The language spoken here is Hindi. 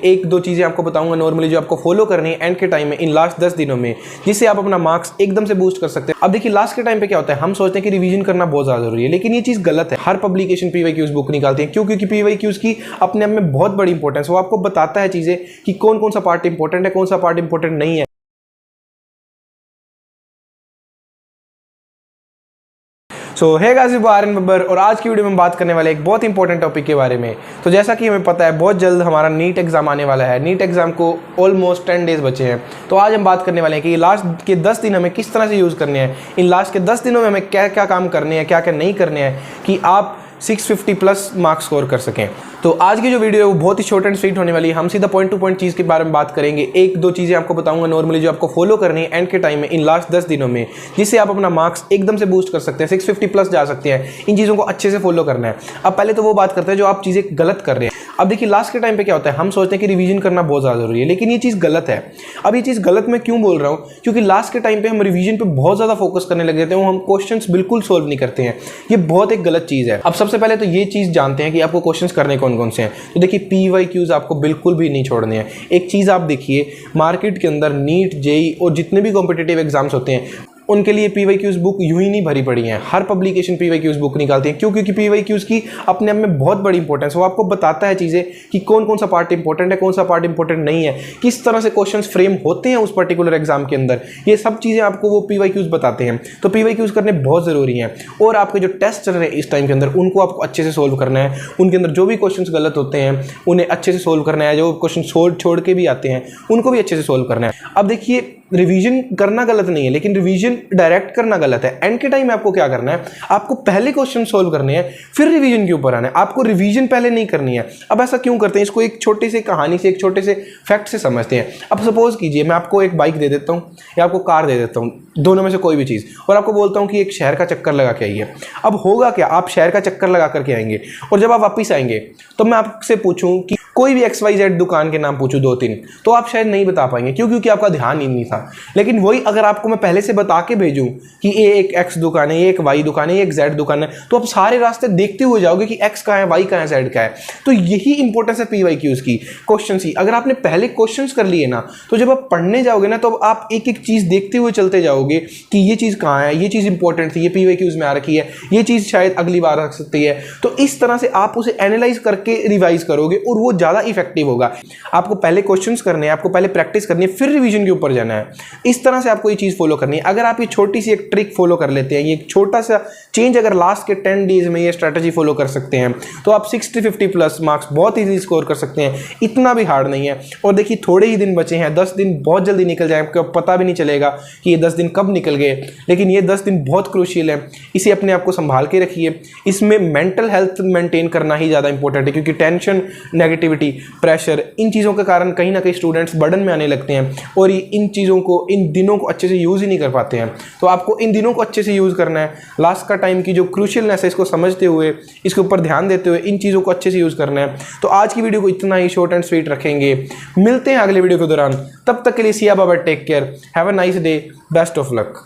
एक दो चीज़ें आपको बताऊंगा नॉर्मली जो आपको फॉलो करनी है एंड के टाइम में इन लास्ट 10 दिनों में, जिससे आप अपना मार्क्स एकदम से बूस्ट कर सकते हैं। अब देखिए लास्ट के टाइम पे क्या होता है, हम सोचते हैं कि रिवीजन करना बहुत ज़्यादा जरूरी है, लेकिन ये चीज़ गलत है। हर पब्लिकेशन पीवाईक्यूज बुक निकालती है, क्यों? क्योंकि पीवाईक्यूज की अपने आप में बहुत बड़ी इंपॉर्टेंस है। वो आपको बताता है चीज़ें कि कौन कौन सा पार्ट इंपॉर्टेंट है, कौन सा पार्ट इंपॉर्टेंट नहीं है। सो है गाइस आर्यन बब्बर, और आज की वीडियो में हम बात करने वाले एक बहुत इंपॉर्टेंट टॉपिक के बारे में। तो जैसा कि हमें पता है बहुत जल्द हमारा नीट एग्जाम आने वाला है। नीट एग्जाम को ऑलमोस्ट 10 डेज बचे हैं। तो आज हम बात करने वाले हैं कि लास्ट के 10 दिन हमें किस तरह से यूज़ करने हैं। इन लास्ट के 10 दिनों में हमें क्या क्या काम करने हैं, क्या क्या नहीं करने हैं कि आप 650 प्लस मार्क्स स्कोर कर सकें। तो आज की जो वीडियो है वो बहुत ही शॉर्ट एंड स्वीट होने वाली है। हम सीधा पॉइंट टू पॉइंट चीज़ के बारे में बात करेंगे। एक दो चीज़ें आपको बताऊंगा नॉर्मली जो आपको फॉलो करनी है एंड के टाइम में इन लास्ट 10 दिनों में, जिससे आप अपना मार्क्स एकदम से बूस्ट कर सकते हैं, 650 प्लस जा सकते हैं। इन चीज़ों को अच्छे से फॉलो करना है। अब पहले तो वो बात करते हैं जो आप चीज़ें गलत कर रहे हैं। अब देखिए लास्ट के टाइम पे क्या होता है, हम सोचते हैं कि रिवीजन करना बहुत ज़्यादा जरूरी है, लेकिन ये चीज़ गलत है। अब ये चीज़ गलत मैं क्यों बोल रहा हूँ, क्योंकि लास्ट के टाइम पे हम रिवीजन पे बहुत ज़्यादा फोकस करने लग जाते हैं, हम क्वेश्चंस बिल्कुल सोल्व नहीं करते हैं। ये बहुत एक गलत चीज़ है। अब सबसे पहले तो ये चीज़ जानते हैं कि आपको क्वेश्चंस करने कौन कौन से हैं। तो देखिए पीवाईक्यूज आपको बिल्कुल भी नहीं छोड़ने हैं। एक चीज़ आप देखिए, मार्केट के अंदर नीट, जेई और जितने भी कॉम्पिटिटिव एग्जाम्स होते हैं उनके लिए पीवाईक्यूज बुक यूं ही नहीं भरी पड़ी हैं। हर पब्लिकेशन पीवाईक्यूज बुक निकालती है, क्यों? क्योंकि पीवाईक्यूज की अपने आप में बहुत बड़ी इंपॉर्टेंस है। वो आपको बताता है चीज़ें कि कौन कौन सा पार्ट इंपॉर्टेंट है, कौन सा पार्ट इंपॉर्टेंट नहीं है, किस तरह से क्वेश्चंस फ्रेम होते हैं उस पर्टिकुलर एग्जाम के अंदर। ये सब चीज़ें आपको वो पीवाईक्यूज बताते हैं। तो पीवाईक्यूज करने बहुत ज़रूरी हैं। और आपके जो टेस्ट चल रहे हैं इस टाइम के अंदर, उनको आपको अच्छे से सोल्व करना है। उनके अंदर जो भी क्वेश्चन गलत होते हैं उन्हें अच्छे से सोल्व करना है। जो क्वेश्चन छोड़ के भी आते हैं उनको भी अच्छे से सोल्व करना है। अब देखिए रिवीजन करना गलत नहीं है, लेकिन रिवीजन डायरेक्ट करना गलत है। एंड के टाइम में आपको क्या करना है, आपको पहले क्वेश्चन सोल्व करने हैं, फिर रिवीजन के ऊपर आना है। आपको रिवीजन पहले नहीं करनी है। अब ऐसा क्यों करते हैं, इसको एक छोटी सी कहानी से, एक छोटे से फैक्ट से समझते हैं। अब सपोज कीजिए मैं आपको एक बाइक दे देता हूँ या आपको कार दे देता हूँ, दोनों में से कोई भी चीज़, और आपको बोलता हूँ कि एक शहर का चक्कर लगा के आइए। अब होगा क्या, आप शहर का चक्कर लगा करके आएंगे, और जब आप वापिस आएंगे तो मैं आपसे पूछूं कि कोई भी XYZ दुकान के नाम पूछूं 2-3, तो आप शायद नहीं बता पाएंगे। क्यों? क्योंकि आपका ध्यान ही नहीं था। लेकिन वही अगर आपको मैं पहले से बता के भेजूं कि ये एक X दुकान है, ये एक Y दुकान है, ये एक Z दुकान है, तो आप सारे रास्ते देखते हुए जाओगे कि X कहाँ है, Y कहाँ है, Z कहाँ है। तो यही इंपॉर्टेंस है पीवाईक्यूज की, क्वेश्चन ही। अगर आपने पहले क्वेश्चंस कर लिए ना, तो जब आप पढ़ने जाओगे ना, तो आप एक एक चीज़ देखते हुए चलते जाओगे कि ये चीज़ कहाँ है, ये चीज़ इंपॉर्टेंट थी, ये पीवाईक्यूज में आ रखी है, ये चीज़ शायद अगली बार आ सकती है। तो इस तरह से आप उसे एनालाइज करके रिवाइज करोगे और वो ज़्यादा इफेक्टिव होगा। आपको पहले क्वेश्चंस करने हैं, आपको पहले प्रैक्टिस करनी है, फिर रिवीजन के ऊपर जाना है। इस तरह से आपको ये चीज़ फॉलो करनी है। अगर आप ये छोटी सी एक ट्रिक फॉलो कर लेते हैं, ये छोटा सा चेंज अगर लास्ट के 10 डेज में ये स्ट्रेटजी फॉलो कर सकते हैं, तो आप 60-50 प्लस मार्क्स बहुत ईजी स्कोर कर सकते हैं। इतना भी हार्ड नहीं है। और देखिए थोड़े ही दिन बचे हैं, 10 दिन बहुत जल्दी निकल जाए, आपको पता भी नहीं चलेगा कि ये 10 दिन कब निकल गए। लेकिन ये 10 दिन बहुत क्रूशियल है, इसे अपने आप को संभाल के रखिए। इसमें मेंटल हेल्थ मेंटेन करना ही ज़्यादा इंपॉर्टेंट है, क्योंकि टेंशन, नेगेटिविटी, प्रेशर, इन चीज़ों के कारण कहीं ना कहीं स्टूडेंट्स बर्डन में आने लगते हैं और इन चीज़ों को, इन दिनों को अच्छे से यूज़ ही नहीं कर पाते हैं। तो आपको इन दिनों को अच्छे से यूज़ करना है। लास्ट का टाइम की जो क्रूशियलनेस है इसको समझते हुए, इसके ऊपर ध्यान देते हुए इन चीज़ों को अच्छे से यूज़ करना है। तो आज की वीडियो को इतना ही शॉर्ट एंड स्वीट रखेंगे। मिलते हैं अगले वीडियो के दौरान। तब तक के लिए Siya Baba, take care, have a nice day, best of luck.